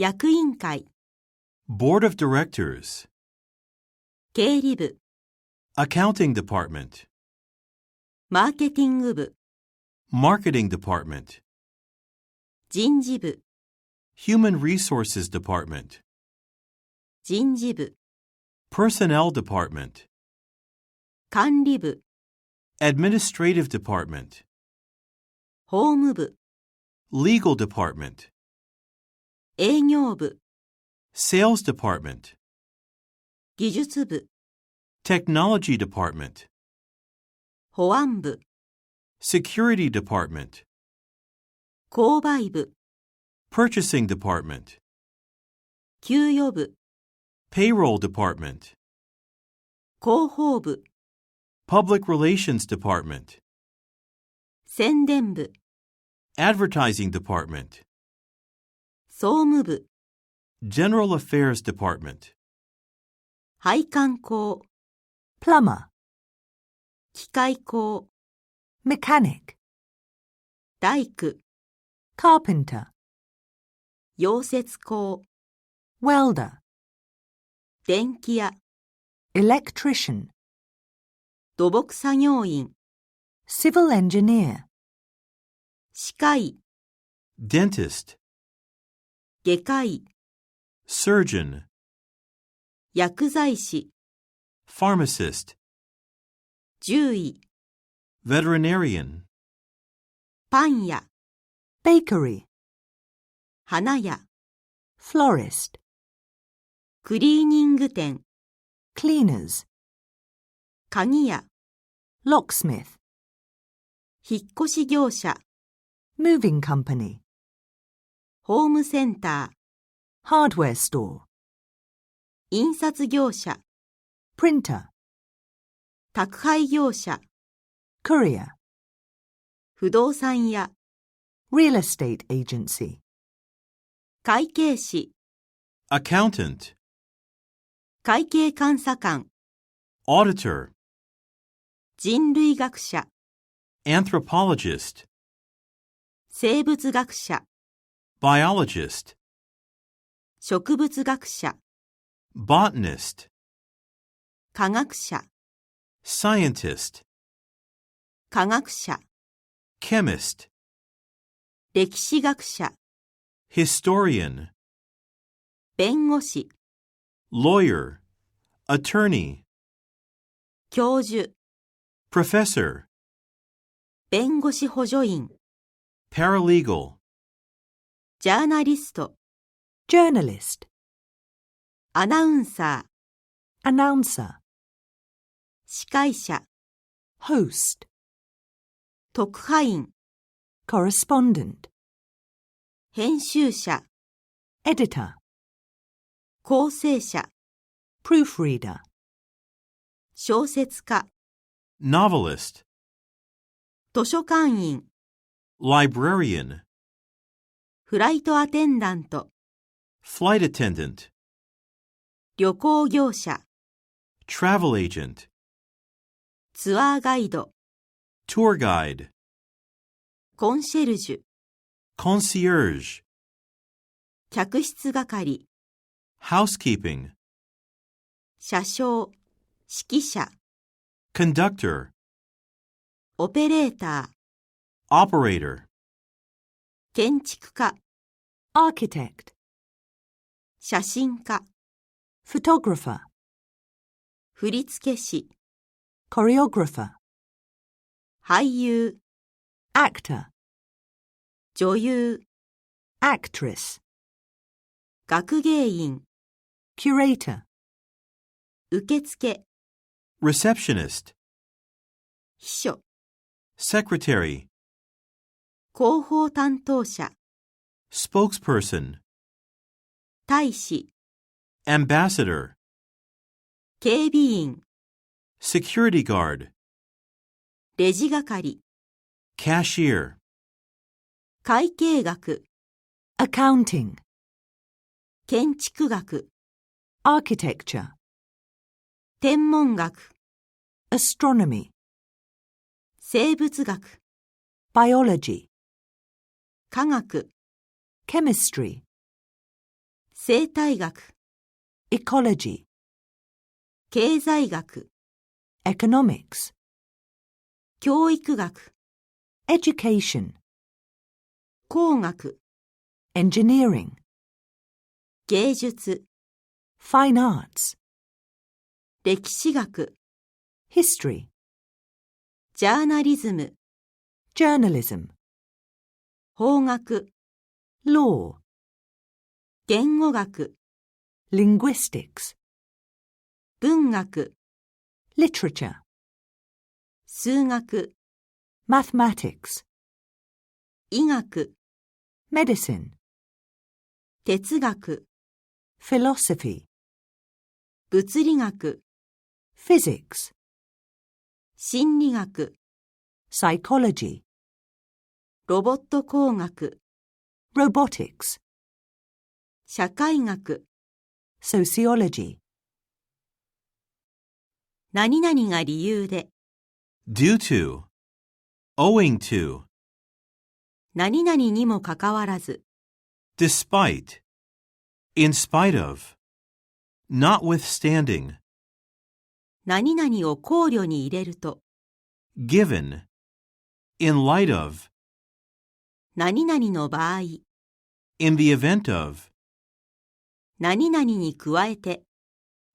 役員会、Board of Directors, 経理部、Accounting Department, マーケティング部、Marketing Department, 人事部、Human Resources Department, 人事部、Personnel Department, 管理部、Administrative Department, 法務部、Legal Department, 営業部、Sales Department, 技術部、Technology Department, 保安部、Security Department, 購買部、Purchasing Department, 給与部、Payroll Department, 広報部、Public Relations Department, 宣伝部、Advertising Department, 総務部、General Affairs Department, 配管工、plumber, 機械工、mechanic, 大工、carpenter, 溶接工、welder, 電気屋、electrician, 土木作業員、civil engineer, 歯科医、Dentist, 外科医、Surgeon, 薬剤師、Pharmacist, 獣医、Veterinarian, パン屋、bakery, 花屋、florist, クリーニング店、cleaners, 鍵屋、locksmith, 引っ越し業者、moving company, ホームセンター、 hardware store, 印刷業者、 printer, 宅配業者、 courier, 不動産屋、 real estate agency, 会計士、 Accountant, 会計監査官、 Auditor, 人類学者、 Anthropologist, 生物学者、 Biologist, 植物学者、 Botanist, 科学者、 Scientist, 科学者、 Chemist, 歴史学者、 Historian, 弁護士、 Lawyer, Attorney, 教授、 Professor, 弁護士補助員、 Paralegal, ジャーナリスト、 journalist, アナウンサー、 announcer, 司会者、 host, 特派員、 correspondent, 編集者、 editor, 構成者、 proofreader, 小説家、 Novelist, 図書館員、 Librarian, フライトアテンダント、 Flight Attendant, 旅行業者、 Travel Agent, ツアーガイド、 Tour Guide, コンシェルジュ、 Concierge, 客室係、 Housekeeping, 車掌、指揮者、 Conductor, オペレーター、 Operator, 建築家、 architect, 写真家、 photographer, 振付師、 choreographer, 俳優、 actor, 女優、 actress, 学芸員、 curator, 受付、 Receptionist, 秘書、 Secretary, 広報担当者、 Spokesperson, 大使、 Ambassador, 警備員、 Security Guard, レジ係、 Cashier, 会計学、 accounting, 建築学、 architecture, 天文学、 astronomy, 生物学、 biology, 科学、 chemistry, 生態学、 ecology, 経済学、 economics, 教育学、 education, 工学、 engineering, 芸術、 fine arts, 歴史学、 history, ジャーナリズム、 journalism, 法学、 law, 言語学、 linguistics, 文学、 literature, 数学、 mathematics, 医学、 medicine, 哲学、 philosophy, 物理学、 physics, 心理学、 psychology, ロボット工学、 robotics, 社会学、 sociology, 何々が理由で、 due to, owing to, 何々にもかかわらず、 despite, in spite of, notwithstanding, 何々を考慮に入れると、 given, in light of, 何々の場合、 in the event of, 何々に加えて、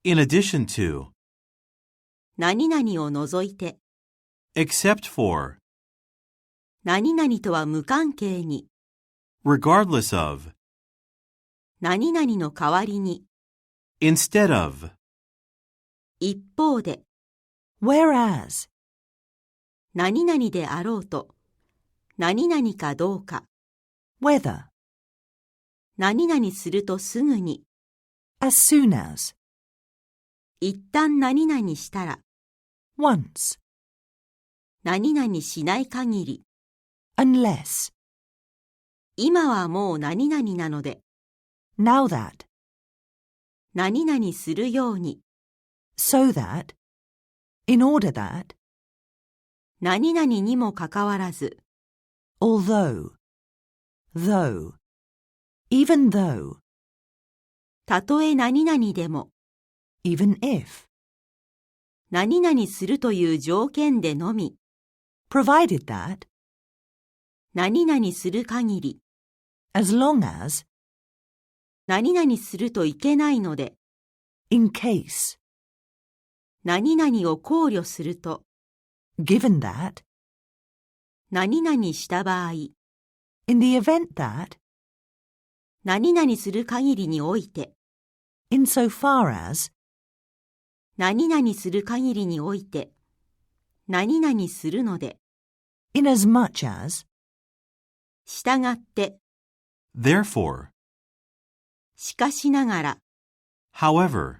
in addition to, 何々を除いて、 except for, 何々とは無関係に、 regardless of, 何々の代わりに、 instead of, 一方で、 whereas, 何々であろうと、何々かどうか、 whether, 何々するとすぐに、 as soon as, 一旦何々したら、 once, 何々しない限り、 unless, 今はもう何々なので、 now that, 何々するように、 so that, in order that, 何々にもかかわらず、 although, though, even though, たとえ何々でも、 even if, 何々するという条件でのみ、 provided that, 何々する限り、 as long as, 何々するといけないので、 in case, 何々を考慮すると、 given that, 何々した場合、 in the event that, 何々する限りにおいて、 insofar as, 何々する限りにおいて、何々するので、 inasmuch as, 従って、 therefore, しかしながら、 however,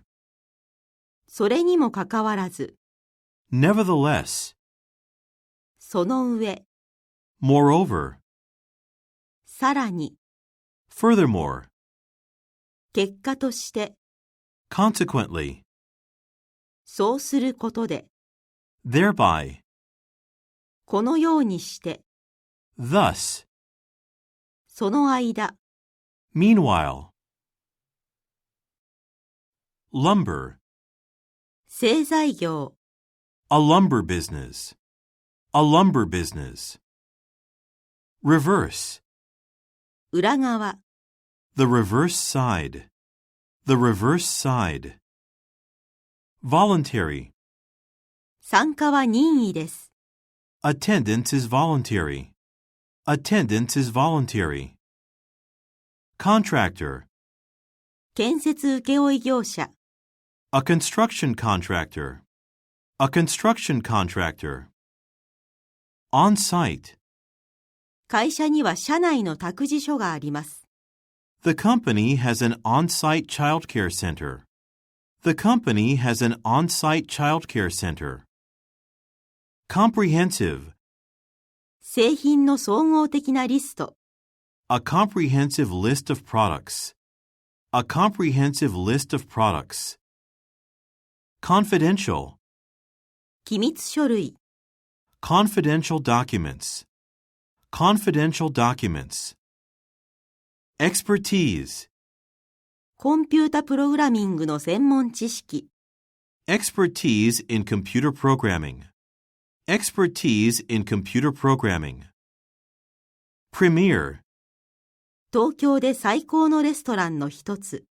それにもかかわらず、 nevertheless, その上、 moreover, さらに、 furthermore, 結果として、 consequently, そうすることで、 thereby, このようにして、 thus, その間、 meanwhile, lumber, 製材業、 a lumber business, a lumber business, reverse, 裏側、 the reverse side, the reverse side, voluntary, 参加は任意です。attendance is voluntary, attendance is voluntary, contractor, 建設請負業者、 a construction contractor, a construction contractor, on-site, 会社には社内の託児所があります。the company has an on-site childcare center. The company has an on-site childcare center. Comprehensive, 製品の総合的なリスト、 a comprehensive list of products. A comprehensive list of products. Confidential, 機密書類、 confidential documents. Confidential documents. Expertise, コンピュータプログラミングの専門知識。Expertise in computer programming. Expertise in computer programming. Premier. 東京で最高のレストランの一つ。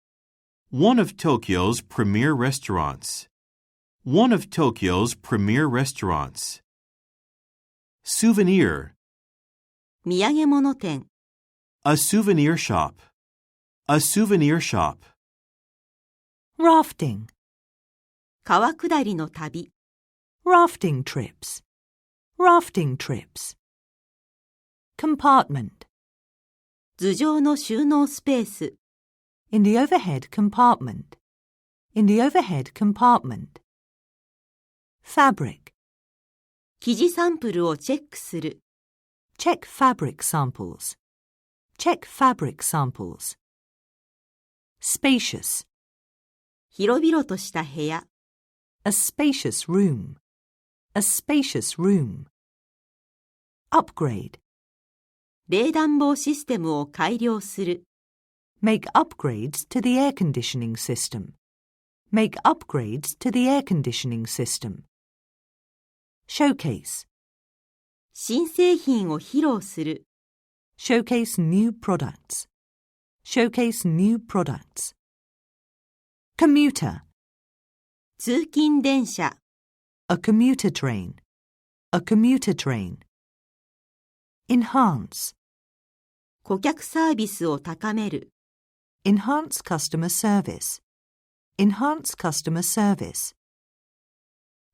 One of Tokyo's premier restaurants. One of Tokyo's premier restaurants. Souvenir. 土産物店。A souvenir shop. A souvenir shop. Rafting. 川下りの旅。Rafting trips. Rafting trips. Compartment. 頭上の収納スペース。In the overhead compartment. In the overhead compartment. Fabric. 生地サンプルをチェックする。Check fabric samples. Check fabric samples. Spacious. 広々とした部屋。A spacious room. A spacious room. Upgrade. 冷暖房システムを改良する。Make upgrades to the air conditioning system. Make upgrades to the air conditioning system. Showcase. 新製品を披露する。Showcase new products. Showcase new products. Commuter. 通勤電車。A commuter train. A commuter train. Enhance. 顧客サービスを高める。Enhance customer service. Enhance customer service.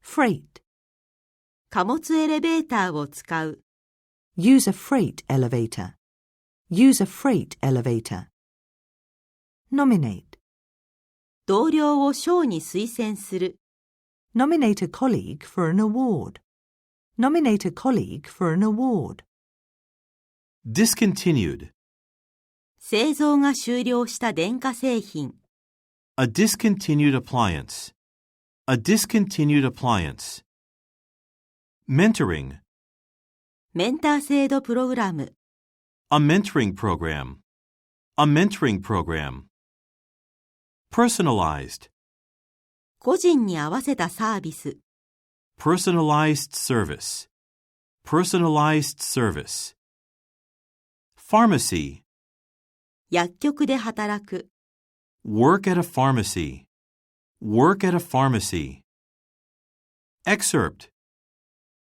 Freight. 貨物エレベーターを使う。Use a freight elevator. Use a freight elevator. Nominate. 同僚を賞に推薦する。Nominate a colleague for an award. Nominate a colleague for an award. Discontinued. 製造が終了した電化製品。A discontinued appliance. A discontinued appliance. Mentoring. メンター制度プログラム。A mentoring program. A mentoring program. Personalized. 個人に合わせたサービス。Personalized service. Personalized service. Pharmacy. 薬局で働く。Work at a pharmacy. Work at a pharmacy. Excerpt.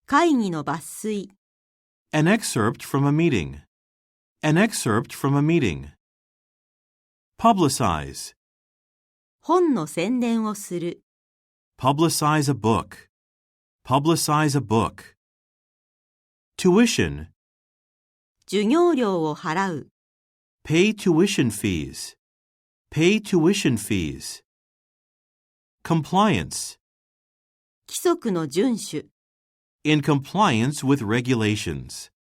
会議の抜粋。An excerpt from a meeting. An excerpt from a meeting. Publicize. 本の宣伝をする。Publicize a book. Publicize a book. Tuition. 授業料を払う。Pay tuition fees. Pay tuition fees. Compliance. 規則の遵守。In compliance with regulations.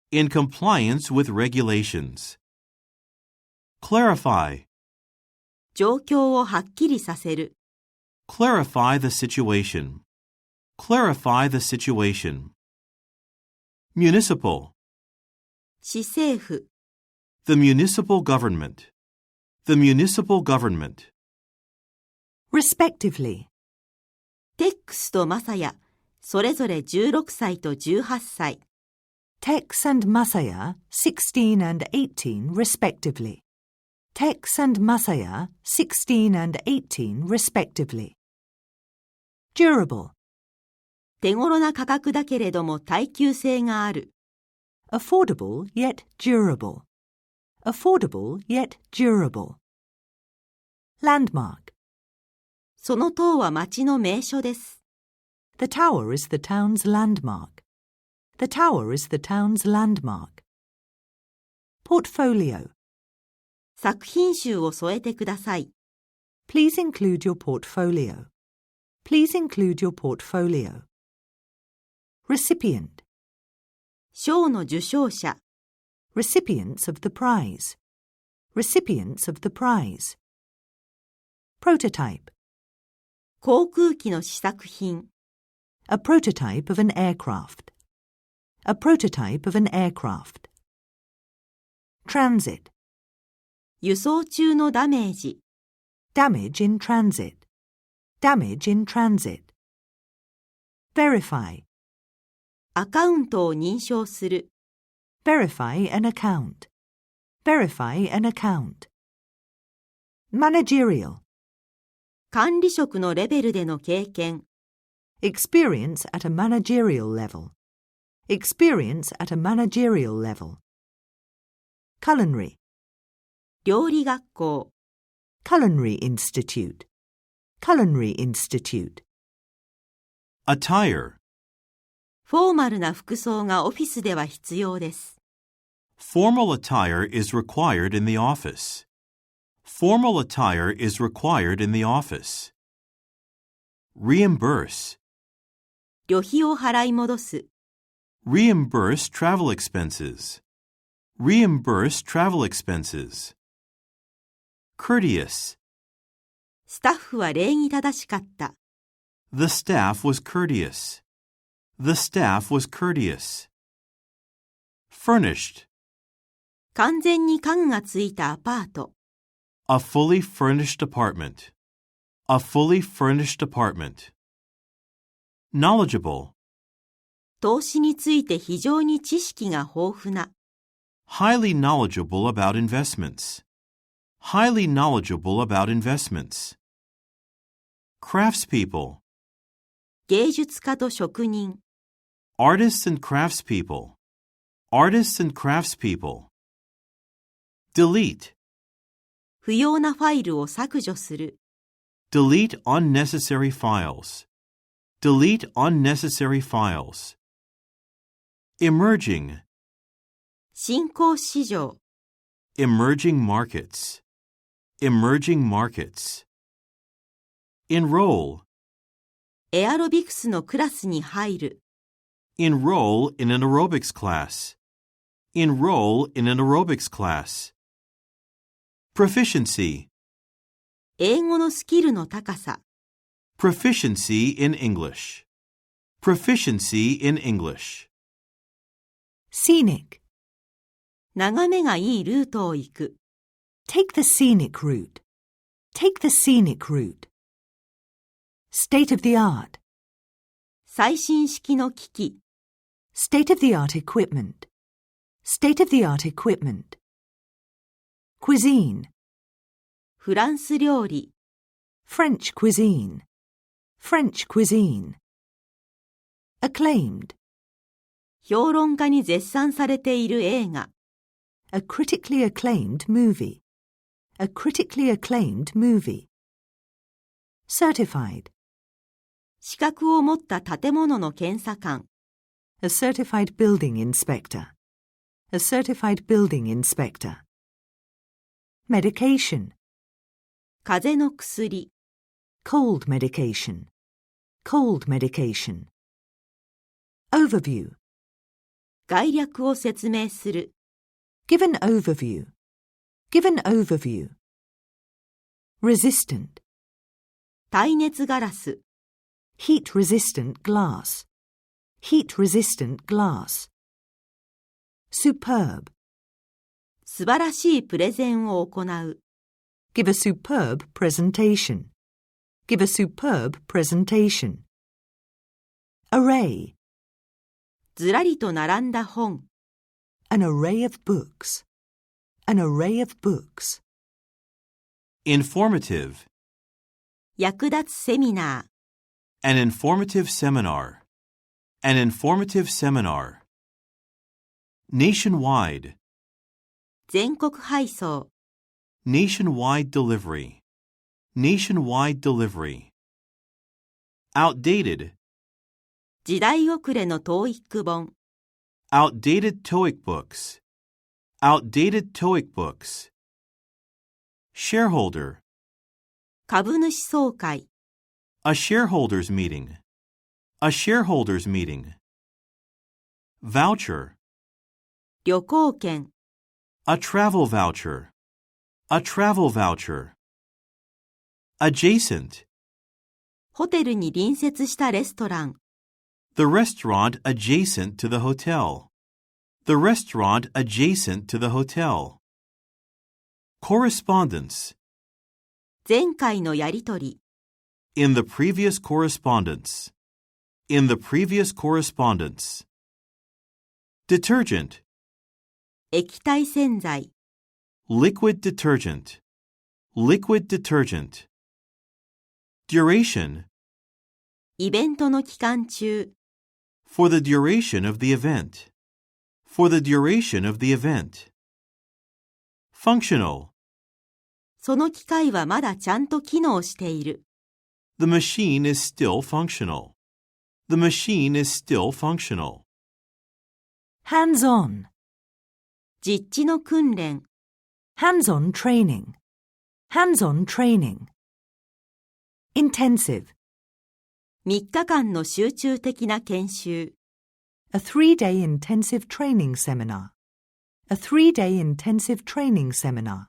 In compliance with regulations. Clarify. 状況をはっきりさせる。Clarify the situation. Clarify the situation. Municipal. 市政府。The municipal government. The municipal government. Respectively. TEXとマサヤ、それぞれ16歳と18歳。Tex and Masaya, 16 and 18, respectively. Tex and Masaya, 16 and 18, respectively. Durable. 手頃な価格だけれども耐久性がある。Affordable yet durable. Affordable yet durable. Landmark. その塔は町の名所です。The tower is the town's landmark. The tower is the town's landmark. Portfolio. 作品集を添えてください。Please include your portfolio. Please include your portfolio. Recipient. 賞の受賞者。Recipients of the prize. Recipients of the prize. Prototype. 航空機の試作品。A prototype of an aircraft. A prototype of an aircraft. Transit. 輸送中のダメージ。damage in transit, damage in transit. Verify, アカウントを認証する、verify an account, verify an account. Managerial, 管理職のレベルでの経験、experience at a managerial level, experience at a managerial level. Culinary, 料理学校、culinary institute, culinary institute. Attire. フォーマルな服装がオフィスでは必要です。Formal attire is required in the office. Formal attire is required in the office. Reimburse. 旅費を払い戻す、Reimburse travel expenses. Reimburse travel expenses. Courteous. スタッフは礼儀正しかった。The staff was courteous. The staff was courteous. Furnished. 完全に家具がついたアパート。A fully furnished apartment. A fully furnished apartment. Knowledgeable. 投資について非常に知識が豊富な。Highly knowledgeable about investments. Highly knowledgeable about investments. Craftspeople. 芸術家と職人。Artists and craftspeople. Artists and craftspeople. Delete. 不要なファイルを削除する。Delete unnecessary files. Delete unnecessary files. Emerging. 新興市場。Emerging markets. Emerging markets. Enroll. エアロビクスのクラスに入る。Enroll in an aerobics class. Enroll in an aerobics class. Proficiency. 英語のスキルの高さ。Proficiency in English. Proficiency in English. Scenic, 眺めがいいルートを行く。take the scenic route, take the scenic route. State of the art, 最新式の機器。state of the art equipment, state of the art equipment. Cuisine, フランス料理。French cuisine, French cuisine. Acclaimed, 評論家に絶賛されている映画。a critically acclaimed movie, a critically acclaimed movie. Certified, 資格を持った建物の検査官。a certified building inspector, a certified building inspector. Medication, 風邪の薬。cold medication, cold medication. Overview, 概略を説明する。give an overview, give an overview. Resistant, 耐熱ガラス。heat resistant glass, heat resistant glass. Superb, 素晴らしいプレゼンを行う。give a superb presentation, give a superb presentation. Array, ずらりと並んだ本。an array of books, an array of books. Informative. 役立つセミナー。 An informative seminar. An informative seminar. Nationwide. 全国配送。 Nationwide delivery. Nationwide delivery. Outdated. 時代遅れの TOEIC 本。Outdated TOEIC books. Outdated TOEIC books. Shareholder. 株主総会。 A shareholders meeting. A shareholders meeting. Voucher. 旅行券。 A travel voucher. A travel voucher. Adjacent. ホテルに隣接したレストラン。 The restaurant adjacent to the hotel. The restaurant adjacent to the hotel. Correspondence. 前回のやりとり。In the previous correspondence. In the previous correspondence. Detergent. 液体洗剤。Liquid detergent. Liquid detergent. Duration. イベントの期間中。For the duration of the event. For the duration of the event. Functional. その機械はまだちゃんと機能している。The machine is still functional. The machine is still functional. Hands-on. 実地の訓練。Hands-on training. Hands-on training. Intensive. 3日間の集中的な研修。A 3-day intensive training seminar. A 3-day intensive training seminar.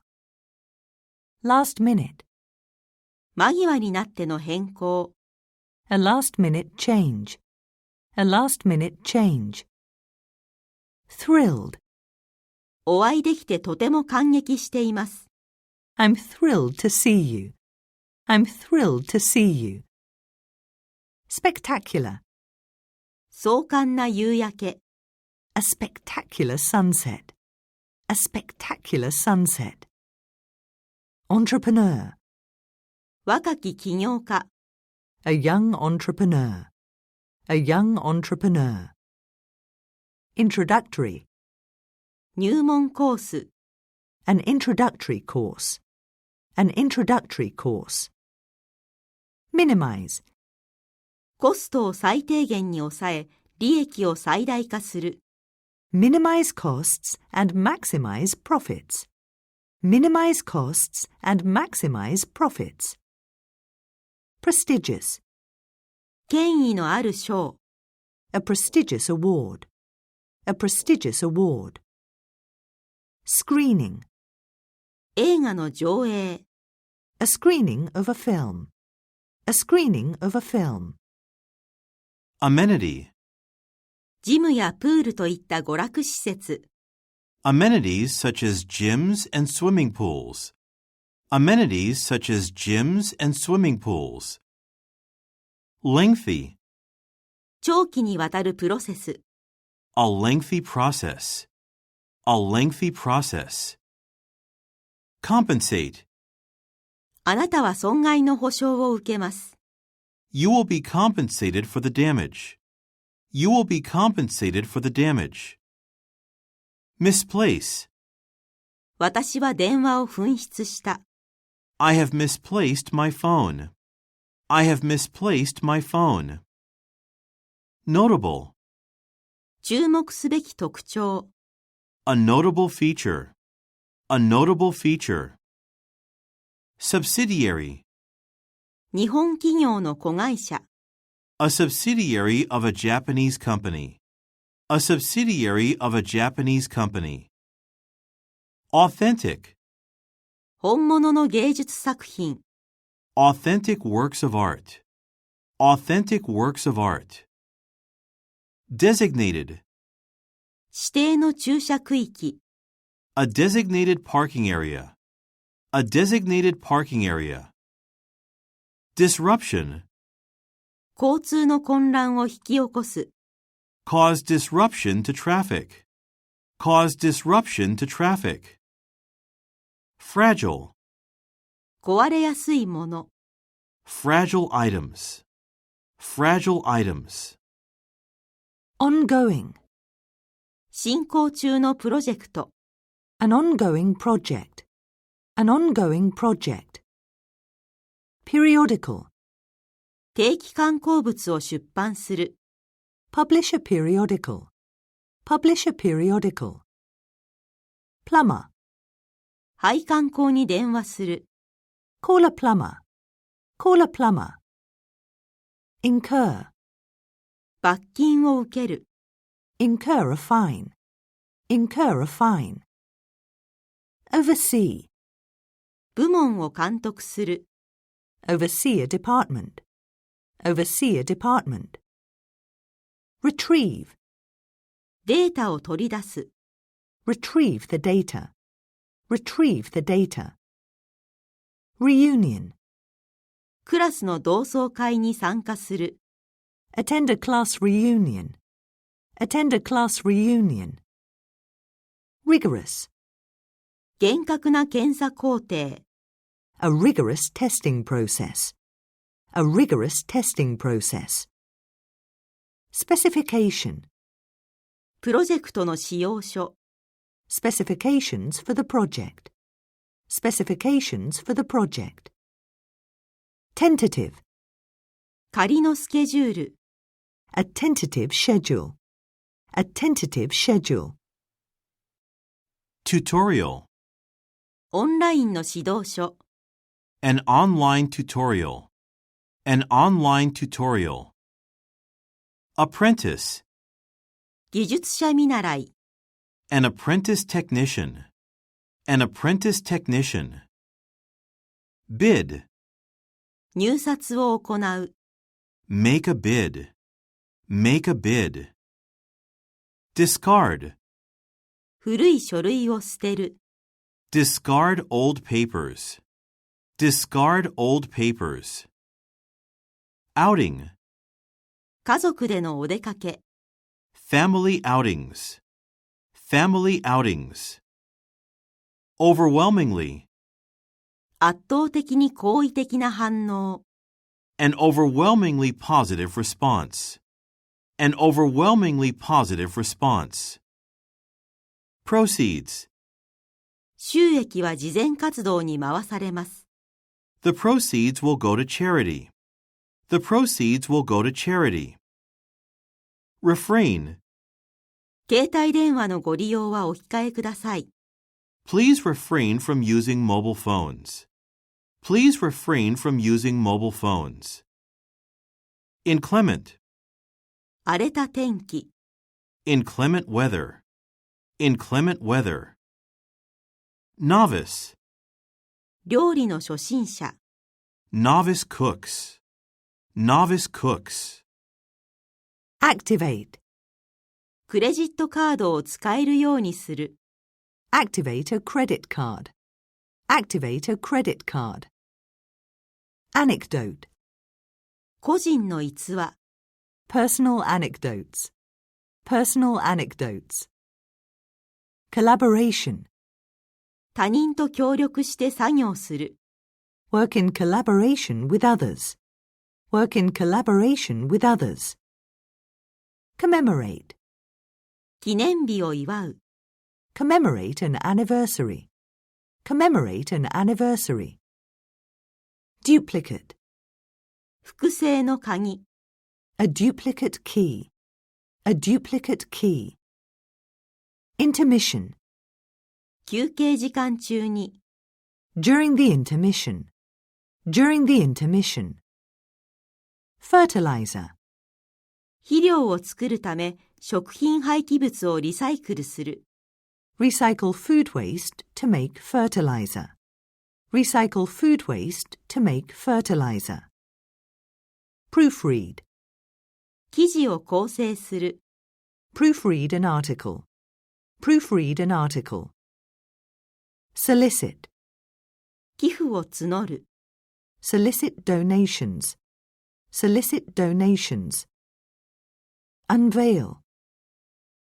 Last minute. 間際になっての変更。A last-minute change. A last-minute change. Thrilled. お会いできてとても感激しています。I'm thrilled to see you. I'm thrilled to see you. Spectacular. 壮観な夕焼け。A spectacular sunset. A spectacular sunset. Entrepreneur. 若き起業家。A young entrepreneur. A young entrepreneur. Introductory. 入門コース。An introductory course. An introductory course. Minimize. コストを最低限に抑え、利益を最大化する。Minimize costs and maximize profits. Minimize costs and maximize profits. Prestigious. 権威のある賞。A prestigious award. A prestigious award. Screening. 映画の上映。A screening of a film. A screening of a film. Amenity. ジムやプールといった娯楽施設。Amenities such as gyms and swimming pools. Amenities such as gyms and swimming pools. Lengthy. 長期にわたるプロセス。A lengthy process. A lengthy process. Compensate. あなたは損害の補償を受けます。You will be compensated for the damage. You will be compensated for the damage. Misplace. 私は電話を紛失した。I have misplaced my phone. I have misplaced my phone. Notable. 注目すべき特徴。A notable feature. A notable feature. Subsidiary. 日本企業の子会社。A subsidiary of a Japanese company. A subsidiary of a Japanese company. Authentic. 本物の芸術作品。Authentic works of art. Authentic works of art. Designated. 指定の駐車区域。A designated parking area. A designated parking area. Disruption. 交通の混乱を引き起こす。Cause disruption to traffic. Cause disruption to traffic. Fragile. 壊れやすいもの。Fragile items. Fragile items. Ongoing. 進行中のプロジェクト。An ongoing project. An ongoing project. Periodical. 定期刊行物を出版する。Publish a periodical. Publish a periodical. Plumber. 配管工に電話する。Call a plumber. Call a plumber. Incur. 罰金を受ける。Incur a fine. Incur a fine. Oversee. 部門を監督する。Oversee a department. Oversee a department. Retrieve. データを取り出す。Retrieve the data. Retrieve the data. reunion. クラスの同窓会に参加する。Attend a class reunion. Attend a class reunion. Rigorous. 厳格な検査工程。A rigorous testing process. A rigorous testing process. Specification. プロジェクトの仕様書。Specifications for the project. Specifications for the project. Tentative. 仮のスケジュール。A tentative schedule. A tentative schedule. Tutorial. オンラインの指導書。An online tutorial. An online tutorial. Apprentice. 技術者見習い。An apprentice technician. An apprentice technician. Bid. 入札を行う。Make a bid. Make a bid. Discard. 古い書類を捨てる。Discard old papers. Discard old papers. Outing. 家族でのお出かけ。Family outings. Family outings. Overwhelmingly. 圧倒的に好意的な反応。An overwhelmingly positive response. An overwhelmingly positive response. Proceeds. 収益は慈善活動に回されます。The proceeds will go to charity. The proceeds will go to charity. Refrain. 携帯電話のご利用はお控えください。Please refrain from using mobile phones. Please refrain from using mobile phones. Inclement. 荒れた天気。Inclement weather. Inclement weather. Novice. 料理の初心者。Novice cooks. Novice cooks. Activate. クレジットカードを使えるようにする。Activate a credit card. Activate a credit card. Anecdote. 個人の逸話。Personal anecdotes. Personal anecdotes. Collaboration. 他人と協力して作業する。Work in collaboration with others. Work in collaboration with others. Commemorate. 記念日を祝う。Commemorate an anniversary. Commemorate an anniversary. Duplicate. 複製の鍵。A duplicate key. A duplicate key. Intermission. 休憩時間中に。During the intermission. During the intermission. Fertilizer. 肥料を作るため食品廃棄物をリサイクルする。Recycle food waste to make fertilizer. Recycle food waste to make fertilizer. Proofread. 記事を構成する。Proofread an article. Proofread an article. Solicit. 寄付を募る。Solicit donations. Solicit donations. Unveil.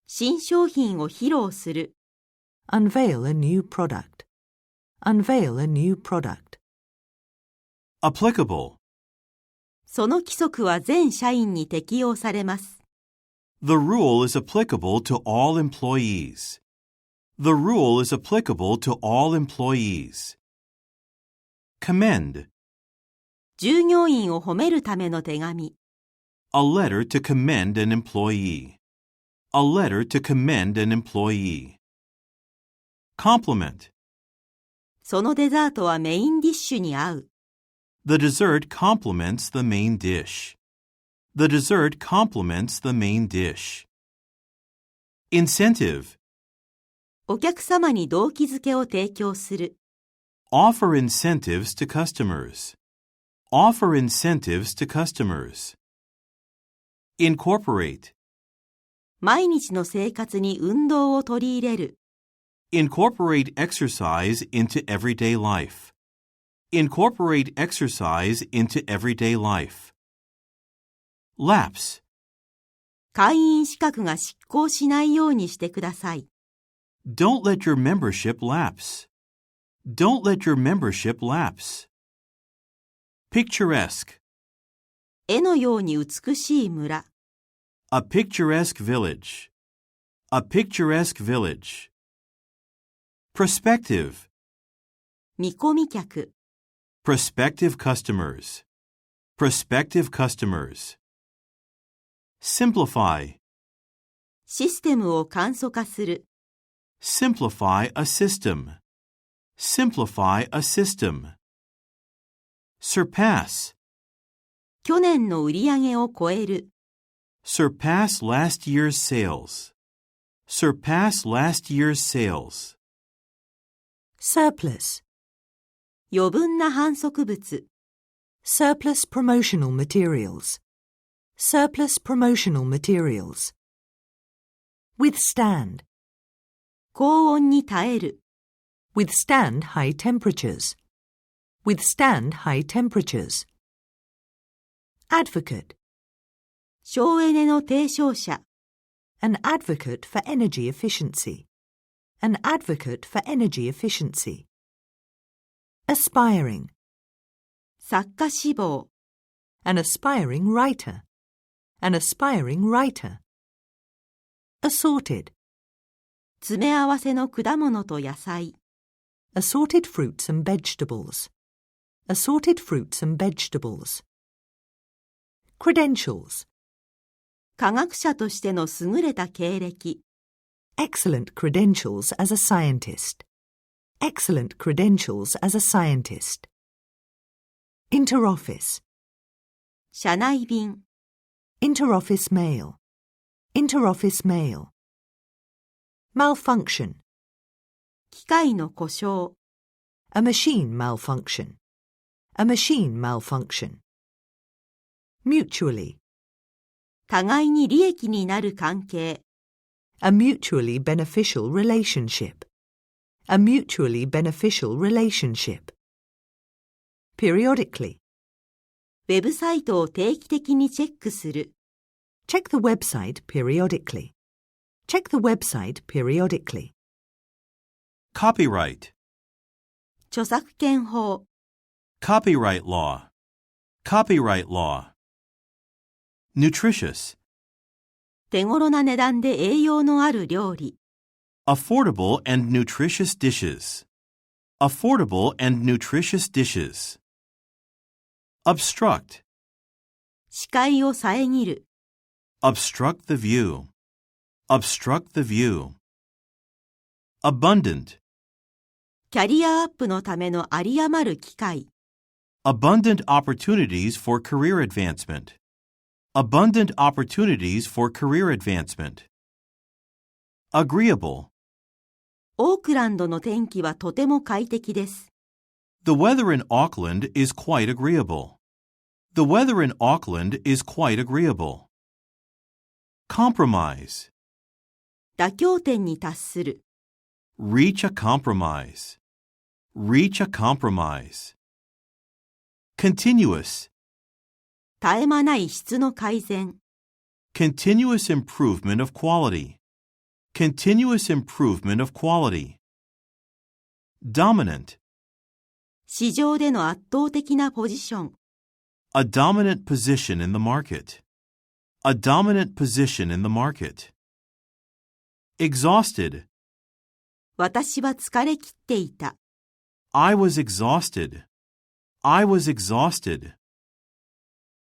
新商品を披露する。Unveil a new product. Unveil a new product. Applicable. その規則は全社員に適用されます。The rule is applicable to all employees. The rule is applicable to all employees. Commend. 従業員を褒めるための手紙。A letter to commend an employee. A letter to commend an employee. Compliment. そのデザートはメインディッシュに合う。The dessert complements the main dish. The dessert complements the main dish. Incentive. お客様に動機づけを提供する。Offer incentives to customers. Offer incentives to customers. Incorporate. 毎日の生活に運動を取り入れる。Incorporate exercise into everyday life. Incorporate exercise into everyday life. Lapse. 会員資格が失効しないようにしてください。Don't let your membership lapse. Don't let your membership lapse. Picturesque. 絵のように美しい村。A picturesque village. A picturesque village. Prospective. 見込み客。Prospective customers. Prospective customers. Simplify. システムを簡素化する。Simplify a system. Simplify a system. Surpass. 去年の売り上げを超える。Surpass last year's sales. Surpass last year's sales. Surplus. 余分な販促物。Surplus promotional materials. Surplus promotional materials. Withstand. 高温に耐える。Withstand high temperatures. Withstand high temperatures. Advocate. 省エネの提唱者。An advocate for energy efficiency. An advocate for energy efficiency. Aspiring. 作家志望。An aspiring writer. An aspiring writer. Assorted. 詰め合わせの果物と野菜。Assorted fruits and vegetables. Assorted fruits and vegetables. Credentials. 科学者としての優れた経歴。Excellent credentials as a scientist. Excellent credentials as a scientist. Interoffice. 社内便。Interoffice mail. Interoffice mail. Malfunction. 機械の故障。A machine malfunction. A machine malfunction. Mutually. 互いに利益になる関係。A mutually beneficial relationship. A mutually beneficial relationship. Periodically. ウェブサイトを定期的にチェックする。Check the website periodically. Check the website periodically. Copyright. 著作権法。Copyright law. Copyright law. Nutritious. 手頃な値段で栄養のある料理。Affordable and nutritious dishes. Affordable and nutritious dishes. Obstruct. 視界を遮る。Obstruct the view. Obstruct the view. Abundant. キャリアアップのための有り余る機会。Abundant opportunities for career advancement. Abundant opportunities for career advancement. Agreeable. オークランドの天気はとても快適です。The weather in Auckland is quite agreeable. The weather in Auckland is quite agreeable. Compromise. 妥協点に達する。Reach a compromise. Reach a compromise. Continuous. 絶え間ない質の改善。Continuous improvement of quality. Continuous improvement of quality. Dominant. 市場での圧倒的なポジション。A dominant position in the market. A dominant position in the market. Exhausted. 私は疲れ切っていた。I was exhausted. I was exhausted.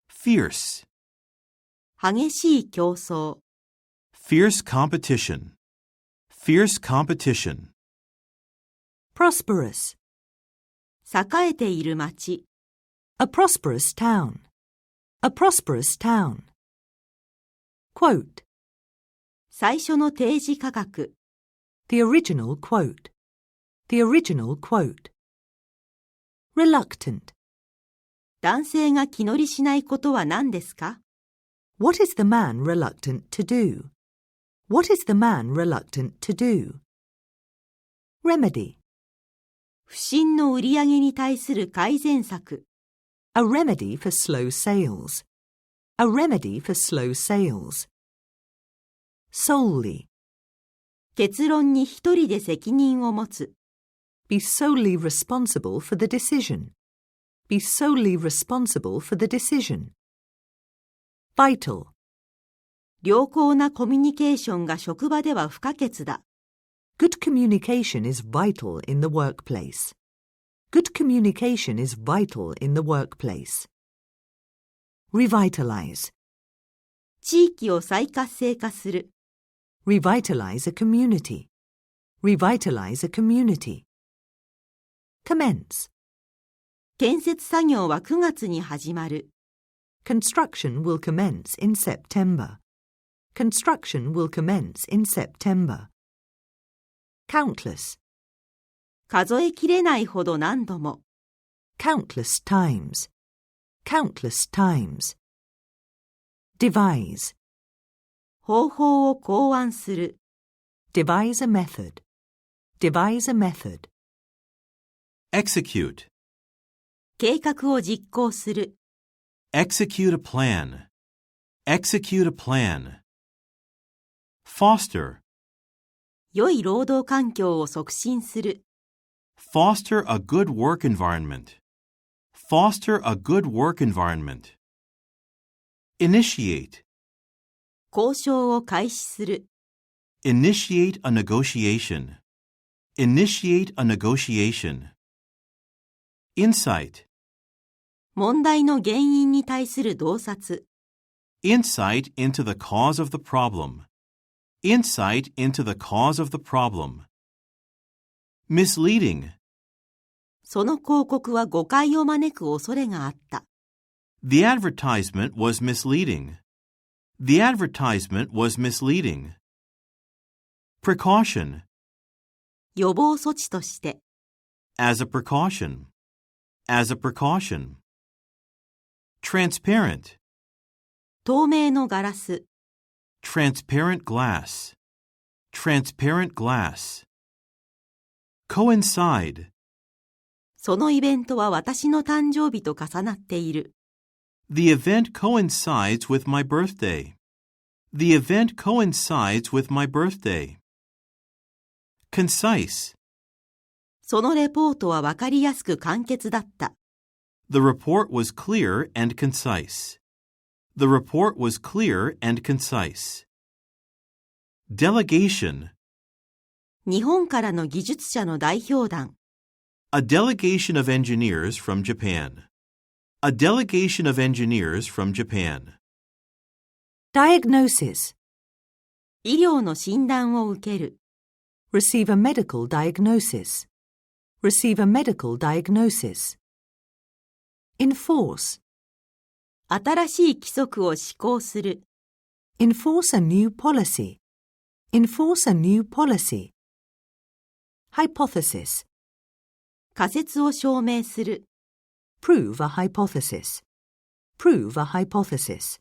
Fierce. 激しい競争。Fierce competition. Fierce competition. Prosperous. 栄えている町。A prosperous town. A prosperous town. Quote. 最初の提示価格。The original quote. The original quote. Reluctant. 男性が気乗りしないことは何ですか？ What is the man reluctant to do? What is the man reluctant to do? Remedy. 不振の売り上げに対する改善策。A remedy for slow sales. A remedy for slow sales. Solely. 結論に一人で責任を持つ。Be solely responsible for the decision. Be solely responsible for the decision. Vital. 良好なコミュニケーションが職場では不可欠だ。Good communication is vital in the workplace. Good communication is vital in the workplace. Revitalize. 地域を再活性化する。Revitalize a community. Revitalize a community. Commence. 建設作業は9月に始まる。Construction will commence in September. Construction will commence in September. Countless. 数えきれないほど何度も。Countless times. Countless times. Devise. 方法を考案する。Devise a method. Devise a method. Execute. 計画を実行する。Execute a plan. Execute a plan. Foster. 良い労働環境を促進する。Foster a good work environment. Foster a good work environment. Initiate. 交渉を開始する。Initiate a negotiation. Initiate a negotiation. Insight. 問題の原因に対する洞察。Insight into the cause of the problem. Insight into the cause of the problem. Misleading. その広告は誤解を招く恐れがあった。The advertisement was misleading. The advertisement was misleading. Precaution. 予防措置として。As a precaution. As a precaution. Transparent. 透明のガラス。Transparent glass. Transparent glass. Coincide. そのイベントは私の誕生日と重なっている。The event coincides with my birthday. The event coincides with my birthday. Concise. そのレポートはわかりやすく簡潔だった。The report was clear and concise. The report was clear and concise. Delegation. 日本からの技術者の代表団。A delegation of engineers from Japan. A delegation of engineers from Japan. Diagnosis. 医療の診断を受ける。Receive a medical diagnosis. Receive a medical diagnosis. Enforce. 新しい規則を施行する。Enforce a new policy. Enforce a new policy. Hypothesis. 仮説を証明する。Prove a hypothesis. Prove a hypothesis.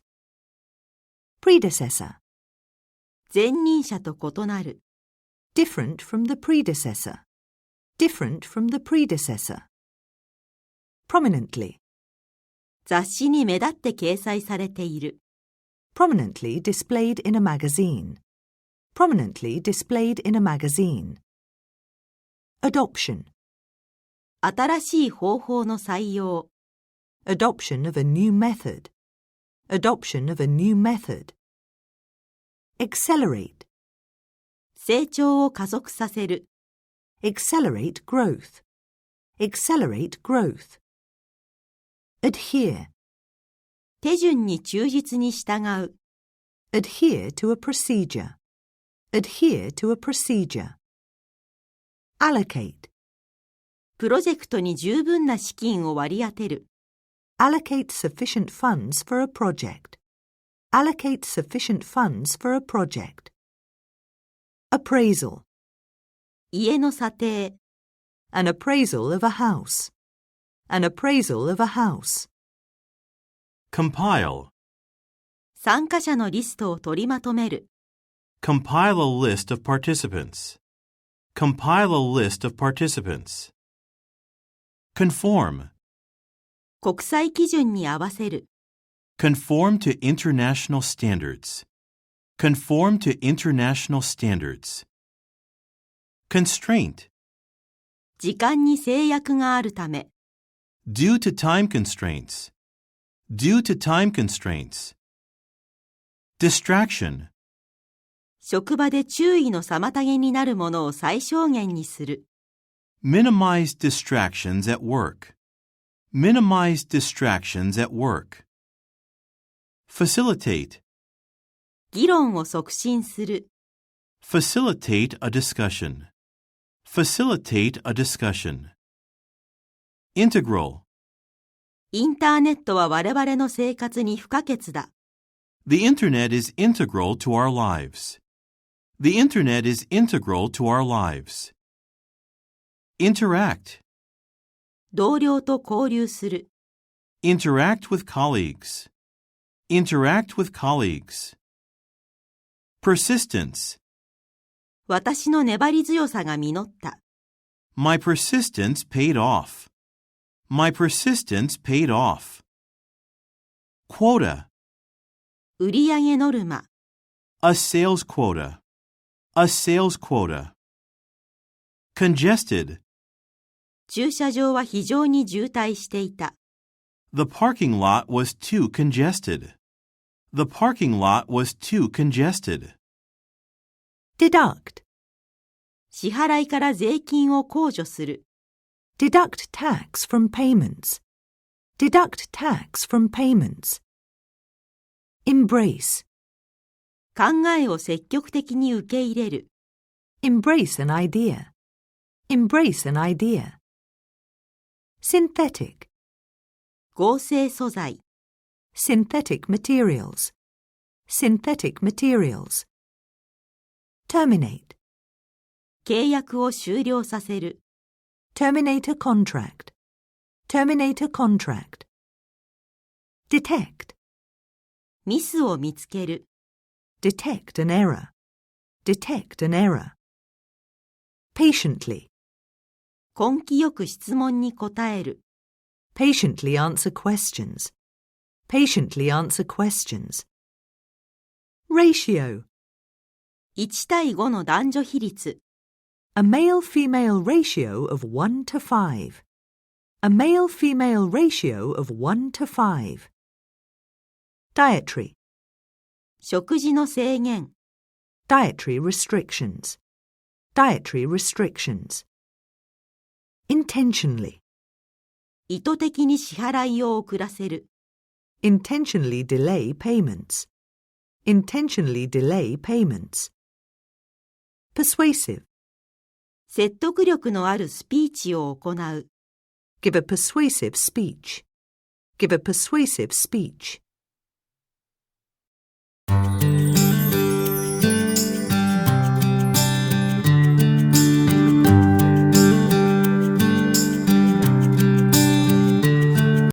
Predecessor. 前任者と異なる。Different from the predecessor. Different from the predecessor. Prominently. 雑誌に目立って掲載されている。Prominently displayed in a magazine. Prominently displayed in a magazine. Adoption. 新しい方法の採用。Adoption of a new method. Adoption of a new method. Accelerate. 成長を加速させる。Accelerate growth. Accelerate growth. Adhere. 手順に忠実に従う。Adhere to a procedure. Adhere to a procedure. Allocate. プロジェクトに十分な資金を割り当てる。Allocate sufficient funds for a project. Allocate sufficient funds for a project. Appraisal. 家の査定。An appraisal of a house. An appraisal of a house. Compile. 参加者のリストを取りまとめる。Compile a list of participants. Compile a list of participants. Conform. 国際基準に合わせる。Conform to international standards. Conform to international standards. Constraint. 時間に制約があるため。Due to time constraints. Due to time constraints. Distraction. 職場で注意の妨げになるものを最小限にする。Minimize distractions at work. Minimize distractions at work. Facilitate. 議論を促進する。Facilitate a discussion. Facilitate a discussion. Integral. インターネットは我々の生活に不可欠だ。The Internet is integral to our lives. The Internet is integral to our lives. Interact. 同僚と交流する。Interact with colleagues. Interact with colleagues. Persistence. 私の粘り強さが実った。My persistence paid off. My persistence paid off. Quota. 売上ノルマ。A sales quota. A sales quota. Congested. 駐車場は非常に渋滞していた。The parking lot was too congested. The parking lot was too congested. Deduct. 支払いから税金を控除する。Deduct tax from payments. Deduct tax from payments. Embrace. 考えを積極的に受け入れる。Embrace an idea. Embrace an idea. Synthetic. 合成素材。Synthetic materials. Synthetic materials. Terminate. 契約を終了させる。Terminate a contract. Terminate a contract. Detect. ミスを見つける。Detect an error. Detect an error. Patiently. 根気よく質問に答える。Patiently answer questions. Patiently answer questions. Ratio. 1対5の男女比率。A male-female ratio of 1 to 5. A male-female ratio of 1 to 5. Dietary. 食事の制限。Dietary restrictions. Dietary restrictions. Intentionally. 意図的に支払いを遅らせる。Intentionally delay payments. Intentionally delay payments. Persuasive. 説得力のあるスピーチを行う。Give a persuasive speech. Give a persuasive speech.